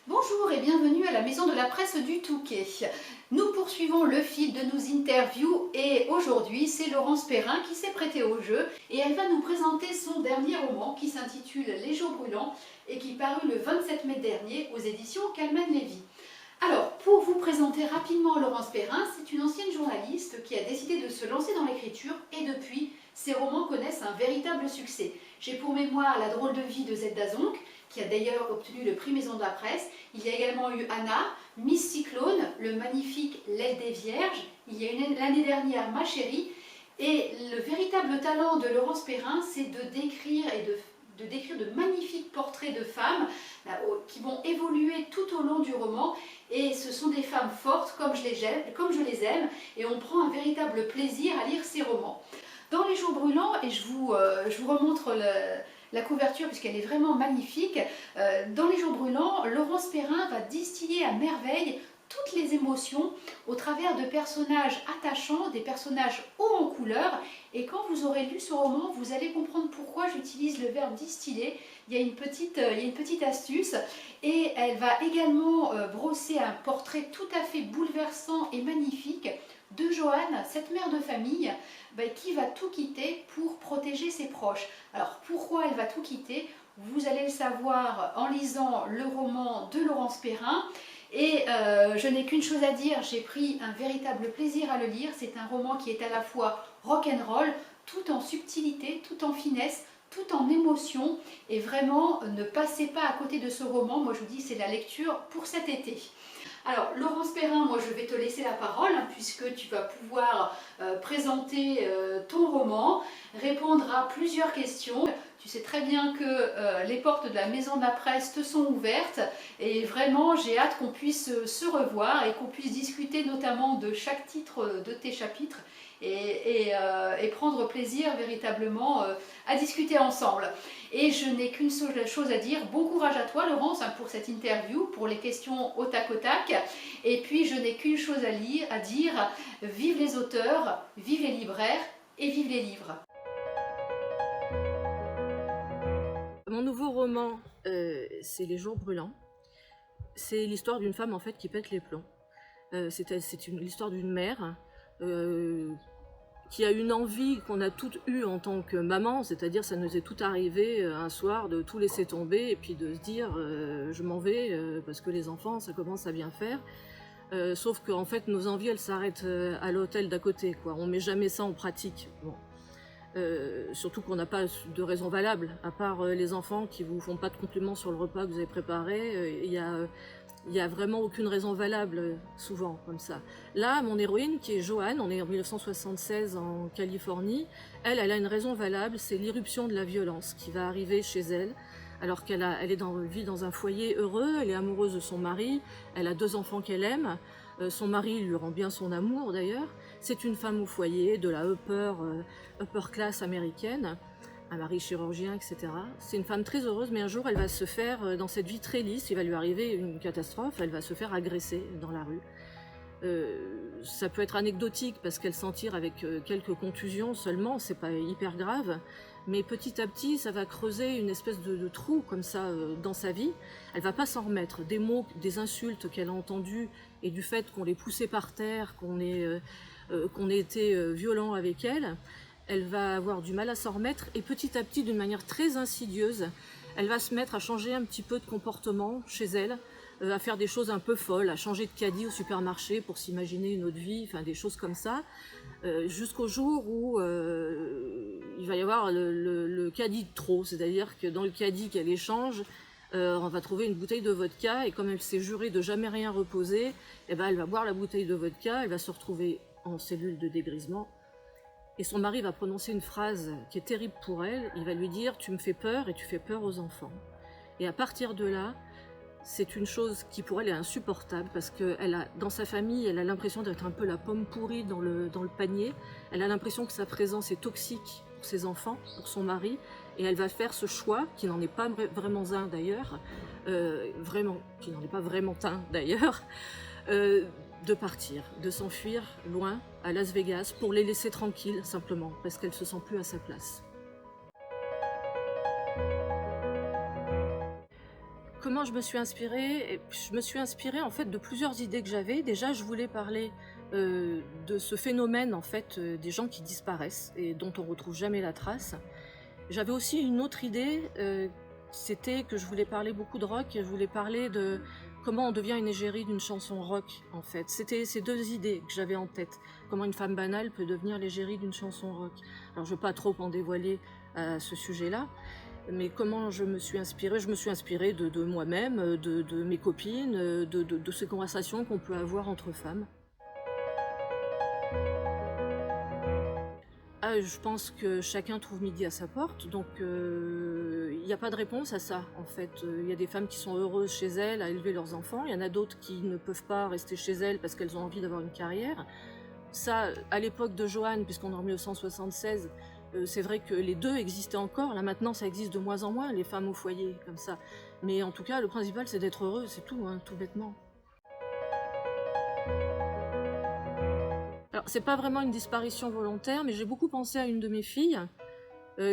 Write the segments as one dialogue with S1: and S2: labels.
S1: Bonjour et bienvenue à la Maison de la Presse du Touquet. Nous poursuivons le fil de nos interviews et aujourd'hui c'est Laurence Perrin qui s'est prêtée au jeu et elle va nous présenter son dernier roman qui s'intitule Les jours brûlants et qui parut le 27 mai dernier aux éditions Calman Lévy. Alors, pour vous présenter rapidement Laurence Perrin, c'est une ancienne journaliste qui a décidé de se lancer dans l'écriture et depuis, ses romans connaissent un véritable succès. J'ai pour mémoire La drôle de vie de Z. Dazonc, qui a d'ailleurs obtenu le prix Maison de la Presse. Il y a également eu Anna, Miss Cyclone, le magnifique L'aile des Vierges. Il y a eu l'année dernière Ma chérie. Et le véritable talent de Laurence Perrin, c'est de décrire de magnifiques portraits de femmes qui vont évoluer tout au long du roman et ce sont des femmes fortes comme je les aime et on prend un véritable plaisir à lire ces romans. Dans Les jours brûlants, et je vous remontre la couverture puisqu'elle est vraiment magnifique, dans Les jours brûlants, Laurence Perrin va distiller à merveille toutes les émotions au travers de personnages attachants, des personnages hauts en couleur. Et quand vous aurez lu ce roman, vous allez comprendre pourquoi j'utilise le verbe distiller. Il y a une petite astuce. Et elle va également brosser un portrait tout à fait bouleversant et magnifique de Joanne, cette mère de famille qui va tout quitter pour protéger ses proches. Alors pourquoi elle va tout quitter? Vous allez le savoir en lisant le roman de Laurence Perrin. Et je n'ai qu'une chose à dire, j'ai pris un véritable plaisir à le lire. C'est un roman qui est à la fois rock'n'roll, tout en subtilité, tout en finesse, tout en émotion. Et vraiment, ne passez pas à côté de ce roman. Moi, je vous dis, c'est la lecture pour cet été. Alors, Laurence Perrin, moi je vais te laisser la parole puisque tu vas pouvoir présenter ton roman, répondre à plusieurs questions. Tu sais très bien que les portes de la Maison de la Presse te sont ouvertes et vraiment j'ai hâte qu'on puisse se revoir et qu'on puisse discuter notamment de chaque titre de tes chapitres et prendre plaisir véritablement à discuter ensemble. Et je n'ai qu'une seule chose à dire, bon courage à toi Laurence pour cette interview, pour les questions au tac au tac. Et puis je n'ai qu'une chose à dire, vive les auteurs, vive les libraires et vive les livres.
S2: Mon nouveau roman, c'est Les jours brûlants. C'est l'histoire d'une femme en fait qui pète les plombs. C'est l'histoire d'une mère qui a une envie qu'on a toutes eue en tant que maman, c'est-à-dire ça nous est tout arrivé un soir de tout laisser tomber et puis de se dire je m'en vais parce que les enfants ça commence à bien faire. Sauf qu'en fait nos envies elles s'arrêtent à l'hôtel d'à côté, quoi. On met jamais ça en pratique. Bon. Surtout qu'on n'a pas de raison valable, à part les enfants qui vous font pas de compliments sur le repas que vous avez préparé. Il y a vraiment aucune raison valable, souvent, comme ça. Là, mon héroïne, qui est Joanne, on est en 1976 en Californie, elle a une raison valable, c'est l'irruption de la violence qui va arriver chez elle, alors qu'elle vit dans un foyer heureux, elle est amoureuse de son mari, elle a 2 enfants qu'elle aime, son mari lui rend bien son amour d'ailleurs, c'est une femme au foyer, de la upper class américaine, un mari chirurgien, etc. C'est une femme très heureuse, mais un jour elle va se faire, dans cette vie très lisse, il va lui arriver une catastrophe, elle va se faire agresser dans la rue. Ça peut être anecdotique parce qu'elle s'en tire avec quelques contusions seulement, c'est pas hyper grave, mais petit à petit ça va creuser une espèce de trou comme ça dans sa vie. Elle va pas s'en remettre, des mots, des insultes qu'elle a entendues et du fait qu'on l'ait poussée par terre, qu'on ait été violent avec elle, elle va avoir du mal à s'en remettre et petit à petit, d'une manière très insidieuse, elle va se mettre à changer un petit peu de comportement chez elle, à faire des choses un peu folles, à changer de caddie au supermarché pour s'imaginer une autre vie, enfin des choses comme ça, jusqu'au jour où il va y avoir le caddie de trop, c'est-à-dire que dans le caddie qu'elle échange, on va trouver une bouteille de vodka et comme elle s'est jurée de jamais rien reposer, eh ben, elle va boire la bouteille de vodka, elle va se retrouver en cellule de dégrisement. Et son mari va prononcer une phrase qui est terrible pour elle. Il va lui dire « Tu me fais peur et tu fais peur aux enfants ». Et à partir de là, c'est une chose qui pour elle est insupportable parce que dans sa famille, elle a l'impression d'être un peu la pomme pourrie dans le panier. Elle a l'impression que sa présence est toxique pour ses enfants, pour son mari. Et elle va faire ce choix, qui n'en est pas vraiment un d'ailleurs, de partir, de s'enfuir loin, à Las Vegas, pour les laisser tranquilles, simplement, parce qu'elle se sent plus à sa place. Comment je me suis inspirée? Je me suis inspirée en fait de plusieurs idées que j'avais. Déjà, je voulais parler de ce phénomène en fait des gens qui disparaissent et dont on retrouve jamais la trace. J'avais aussi une autre idée, c'était que je voulais parler beaucoup de rock et je voulais parler de comment on devient une égérie d'une chanson rock en fait. C'était ces deux idées que j'avais en tête. Comment une femme banale peut devenir l'égérie d'une chanson rock. Alors je ne veux pas trop en dévoiler à ce sujet-là, mais comment je me suis inspirée? Je me suis inspirée de moi-même, de mes copines, de ces conversations qu'on peut avoir entre femmes. Ah, je pense que chacun trouve midi à sa porte, donc il n'y a pas de réponse à ça en fait. Il y a des femmes qui sont heureuses chez elles à élever leurs enfants, il y en a d'autres qui ne peuvent pas rester chez elles parce qu'elles ont envie d'avoir une carrière. Ça, à l'époque de Joanne, puisqu'on est en 1976, c'est vrai que les deux existaient encore. Là maintenant, ça existe de moins en moins, les femmes au foyer, comme ça. Mais en tout cas, le principal, c'est d'être heureux, c'est tout, hein, tout bêtement. Alors, c'est pas vraiment une disparition volontaire, mais j'ai beaucoup pensé à une de mes filles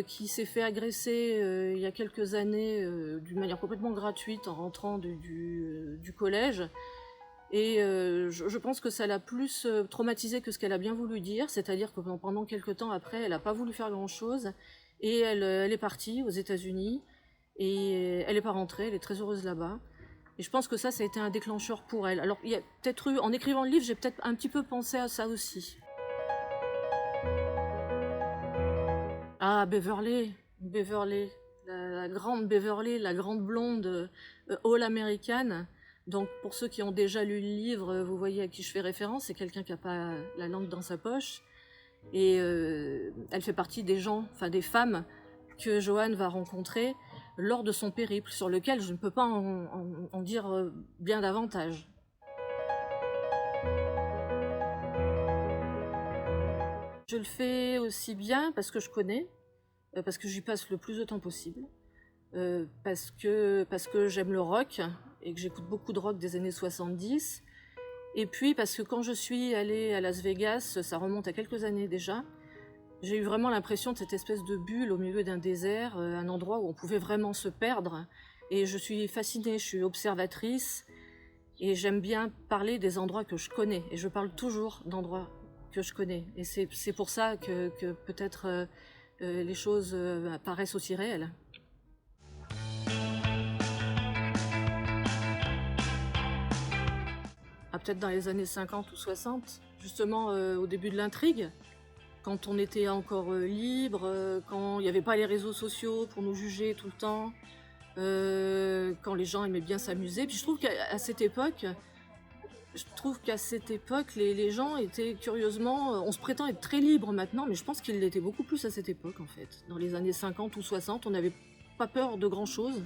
S2: qui s'est fait agresser il y a quelques années d'une manière complètement gratuite en rentrant du collège. Et je pense que ça l'a plus traumatisée que ce qu'elle a bien voulu dire, c'est-à-dire que pendant quelques temps après, elle n'a pas voulu faire grand-chose, et elle est partie aux États-Unis, et elle n'est pas rentrée, elle est très heureuse là-bas. Et je pense que ça a été un déclencheur pour elle. Alors, il y a peut-être eu, en écrivant le livre, j'ai peut-être un petit peu pensé à ça aussi. Ah, Beverly, la grande Beverly, la grande blonde all-américaine. Donc, pour ceux qui ont déjà lu le livre, vous voyez à qui je fais référence, c'est quelqu'un qui n'a pas la langue dans sa poche. Et elle fait partie des gens, enfin des femmes que Joanne va rencontrer lors de son périple, sur lequel je ne peux pas en dire bien davantage. Je le fais aussi bien parce que je connais, parce que j'y passe le plus de temps possible, parce que j'aime le rock et que j'écoute beaucoup de rock des années 70, et puis parce que quand je suis allée à Las Vegas, ça remonte à quelques années déjà, j'ai eu vraiment l'impression de cette espèce de bulle au milieu d'un désert, un endroit où on pouvait vraiment se perdre. Et je suis fascinée, je suis observatrice, et j'aime bien parler des endroits que je connais. Et je parle toujours d'endroits que je connais. Et c'est pour ça que peut-être les choses paraissent aussi réelles. Ah, peut-être dans les années 50 ou 60, justement au début de l'intrigue. Quand on était encore libre, quand il n'y avait pas les réseaux sociaux pour nous juger tout le temps, quand les gens aimaient bien s'amuser. Puis je trouve qu'à cette époque, les gens étaient curieusement... on se prétend être très libre maintenant, mais je pense qu'ils l'étaient beaucoup plus à cette époque en fait. Dans les années 50 ou 60, on n'avait pas peur de grand-chose.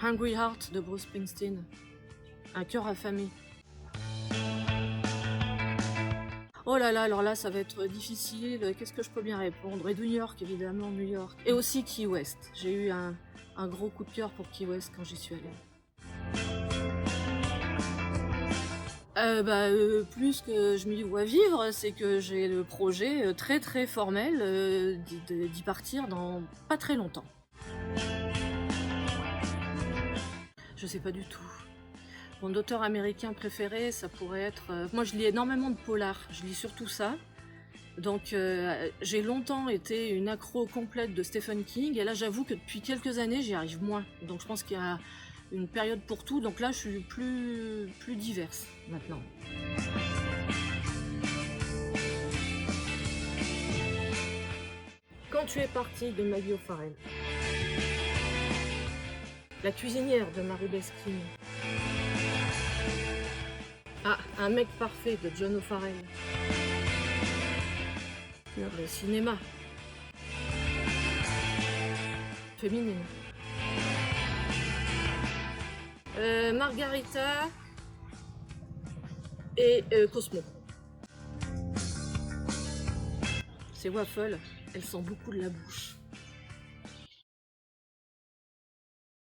S2: Hungry Heart de Bruce Springsteen, un cœur affamé. Oh là là, alors là, ça va être difficile. Qu'est-ce que je peux bien répondre? Et de New York, évidemment, New York. Et aussi Key West. J'ai eu un gros coup de cœur pour Key West quand j'y suis allée. Plus que je m'y vois vivre, c'est que j'ai le projet très très formel d'y partir dans pas très longtemps. Je sais pas du tout. Mon auteur américain préféré, ça pourrait être... moi, je lis énormément de polar, je lis surtout ça. Donc, j'ai longtemps été une accro complète de Stephen King, et là, j'avoue que depuis quelques années, j'y arrive moins. Donc, je pense qu'il y a une période pour tout, donc là, je suis plus diverse, maintenant. Quand tu es parti de Maggie O'Farrell. La cuisinière de Mary Baskin. Ah, Un mec parfait de John O'Farrell. Le cinéma. Féminine. Margarita et Cosmo. Ces waffles, elles sentent beaucoup de la bouche.